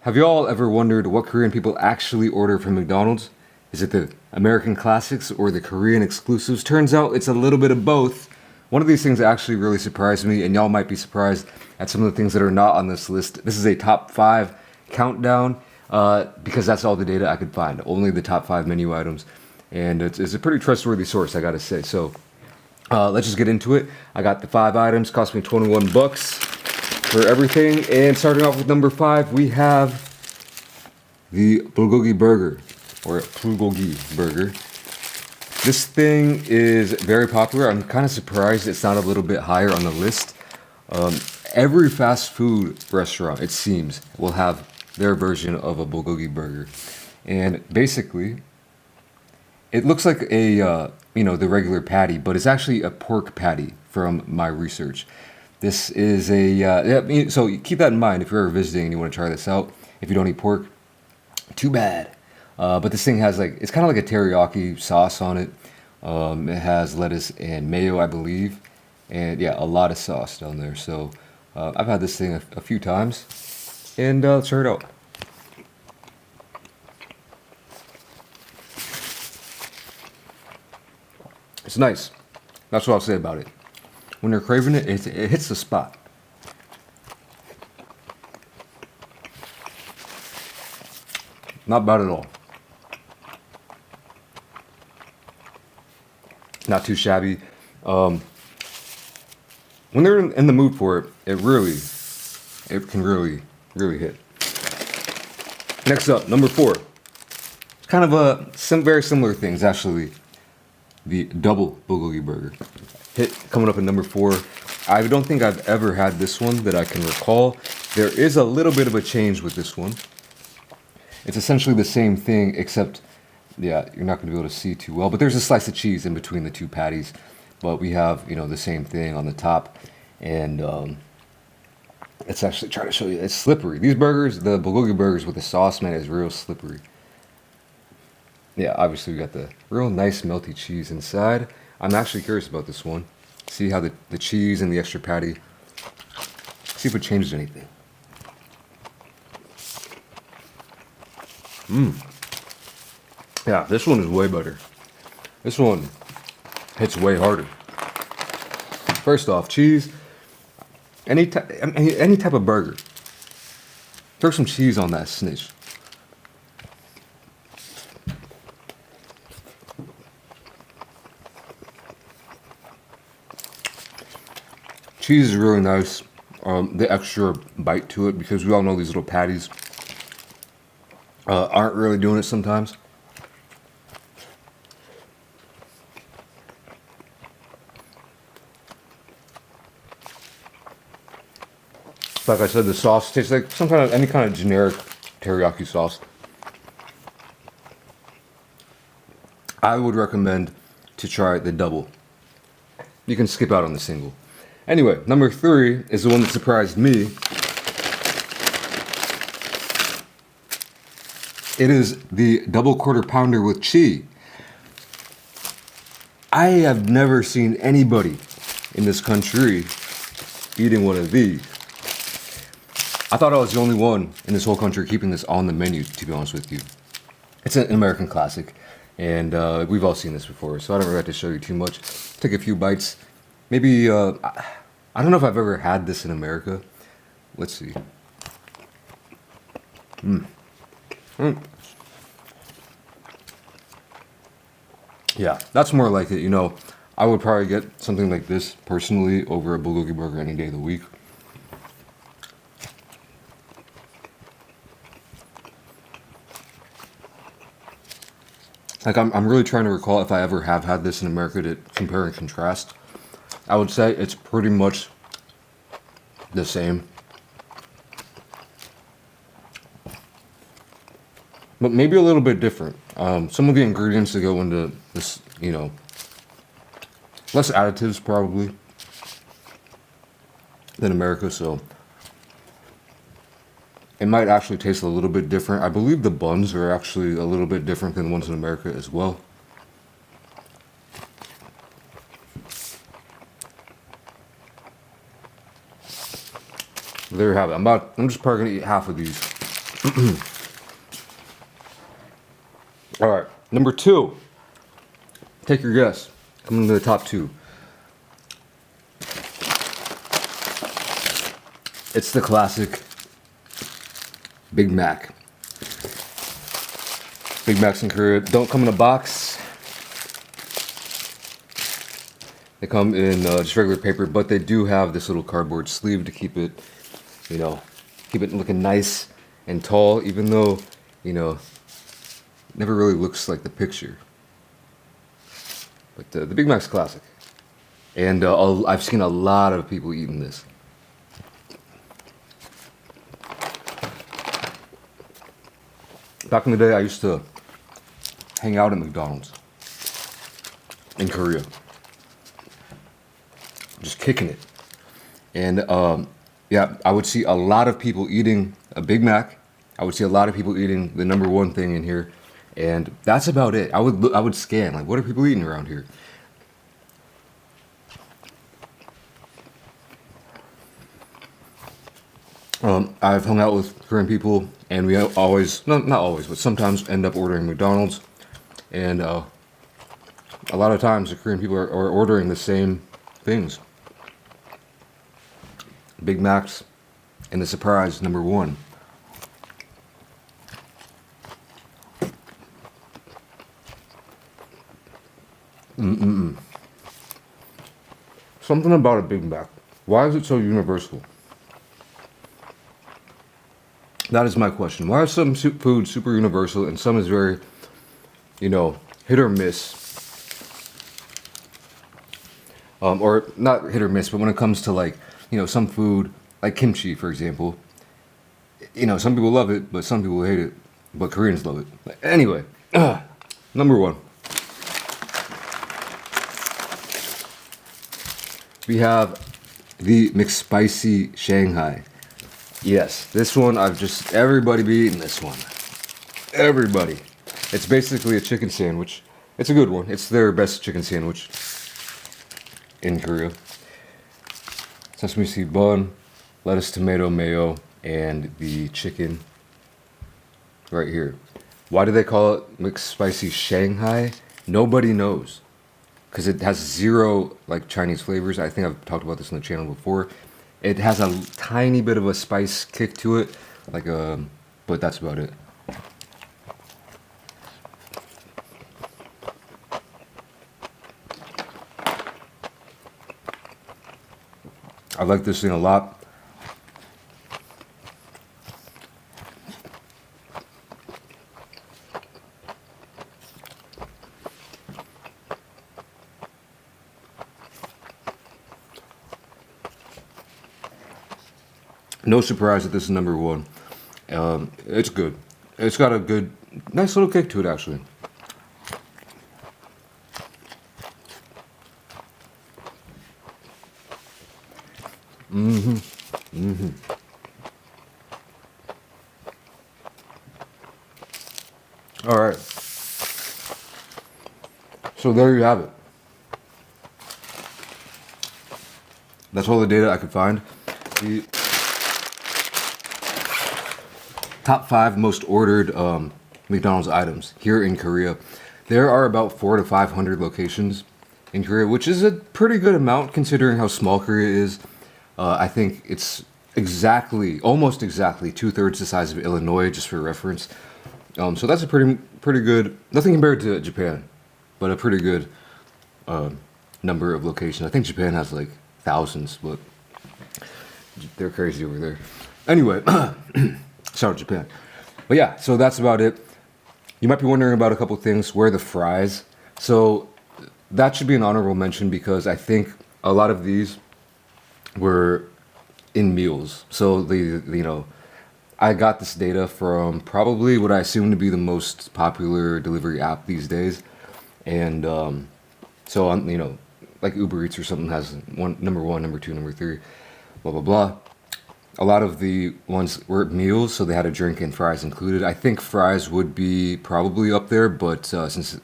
Have y'all ever wondered what Korean people actually order from McDonald's? Is it the American classics or the Korean exclusives? Turns out it's a little bit of both. One of these things actually really surprised me, and y'all might be surprised at some of the things that are not on this list. This is a top 5 countdown because that's all the data I could find. Only the top 5 menu items. And it's a pretty trustworthy source, I gotta say. So let's just get into it. I got the 5 items, cost me 21 bucks for everything. And starting off with number 5, we have the Bulogi burger, or Bulogi burger. This thing is very popular. I'm kind of surprised it's not a little bit higher on the list. Every fast food restaurant, it seems, will have their version of a Bulogi burger. And basically, it looks like a, the regular patty, but it's actually a pork patty from my research. This is a, so keep that in mind if you're ever visiting and you want to try this out. If you don't eat pork, too bad. But this thing has it's kind of like a teriyaki sauce on it. It has lettuce and mayo, I believe. And yeah, a lot of sauce down there. So I've had this thing a few times. And let's try it out. It's nice. That's what I'll say about it. When you're craving it, it hits the spot. Not bad at all. Not too shabby. When they're in the mood for it, it can really hit. Next up, number 4. It's kind of some very similar things, actually. The double Bulogi burger. Coming up at number 4. I don't think I've ever had this one that I can recall. There is a little bit of a change with this one. It's essentially the same thing, except, yeah, you're not going to be able to see too well. But there's a slice of cheese in between the two patties. But we have, the same thing on the top. And it's actually, trying to show you, it's slippery. These burgers, the Bulogi burgers with the sauce, man, is real slippery. Yeah, obviously we got the real nice melty cheese inside. I'm actually curious about this one. See how the cheese and the extra patty, see if it changes anything. Yeah, this one is way better. This one hits way harder. First off, cheese. Any type of burger. Throw some cheese on that snitch. Cheese is really nice. The extra bite to it, because we all know these little patties aren't really doing it sometimes. Like I said, the sauce tastes like any kind of generic teriyaki sauce. I would recommend to try the double. You can skip out on the single. Anyway, number 3 is the one that surprised me. It is the double quarter pounder with cheese. I have never seen anybody in this country eating one of these. I thought I was the only one in this whole country keeping this on the menu, to be honest with you. It's an American classic, and we've all seen this before, so I don't really have to show you too much. Take a few bites. Maybe, I don't know if I've ever had this in America. Let's see. Yeah, that's more like it. I would probably get something like this personally over a Bulogi burger any day of the week. I'm really trying to recall if I ever have had this in America to compare and contrast. I would say it's pretty much the same. But maybe a little bit different. Some of the ingredients that go into this, less additives probably than America, so it might actually taste a little bit different. I believe the buns are actually a little bit different than the ones in America as well. There you have it. I'm just probably gonna eat half of these All right, number 2. Take your guess. Coming into the top 2. It's the classic Big Mac. Big Macs in Korea don't come in a box. They come in just regular paper, but they do have this little cardboard sleeve to keep it, you know, keep it looking nice and tall, even though, you know, it never really looks like the picture. But the Big Mac's classic. And I've seen a lot of people eating this. Back in the day, I used to hang out at McDonald's in Korea. Just kicking it. And yeah, I would see a lot of people eating a Big Mac. I would see a lot of people eating the number 1 thing in here. And that's about it. I would scan, like, what are people eating around here? I've hung out with Korean people, and we always, not always, but sometimes end up ordering McDonald's. And a lot of times the Korean people are ordering the same things. Big Macs and the surprise number 1. Something about a Big Mac. Why is it so universal? That is my question. Why is some food super universal and some is very, you know, hit or miss? Or not hit or miss, but when it comes to, like, you know, some food, like kimchi, for example, you know, some people love it, but some people hate it, but Koreans love it. Anyway, number 1. We have the McSpicy Shanghai. Yes, this one, everybody be eating this one. Everybody. It's basically a chicken sandwich. It's a good one. It's their best chicken sandwich in Korea. Sesame seed bun, lettuce, tomato, mayo, and the chicken right here. Why do they call it McSpicy Shanghai? Nobody knows. Because it has 0, like, Chinese flavors. I think I've talked about this on the channel before. It has a tiny bit of a spice kick to it, like but that's about it. I like this thing a lot. No surprise that this is number 1. It's good. It's got a good, nice little kick to it, actually. All right. So there you have it. That's all the data I could find. The top 5 most ordered McDonald's items here in Korea. There are about 400 to 500 locations in Korea, which is a pretty good amount considering how small Korea is. I think it's almost exactly 2/3 the size of Illinois, just for reference. So that's a pretty good, nothing compared to Japan, but a pretty good number of locations. I think Japan has like thousands, but they're crazy over there. Anyway, shout out Japan. But yeah, so that's about it. You might be wondering about a couple things. Where are the fries? So that should be an honorable mention because I think a lot of these were in meals. So I got this data from probably what I assume to be the most popular delivery app these days, and so on, like Uber Eats or something has number 1, number 2, number 3, blah blah blah. A lot of the ones were meals, so they had a drink and fries included. I think fries would be probably up there, but since it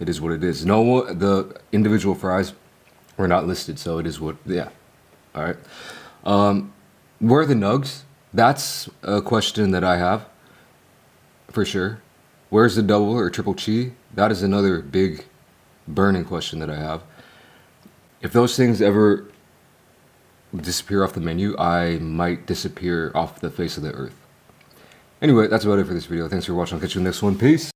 is what it is. No, the individual fries were not listed, so it is what. Yeah, all right. Where are the nugs? That's a question that I have, for sure. Where's the double or triple cheese? That is another big burning question that I have. If those things ever disappear off the menu, I might disappear off the face of the earth. Anyway, that's about it for this video. Thanks for watching. I'll catch you in the next one. Peace.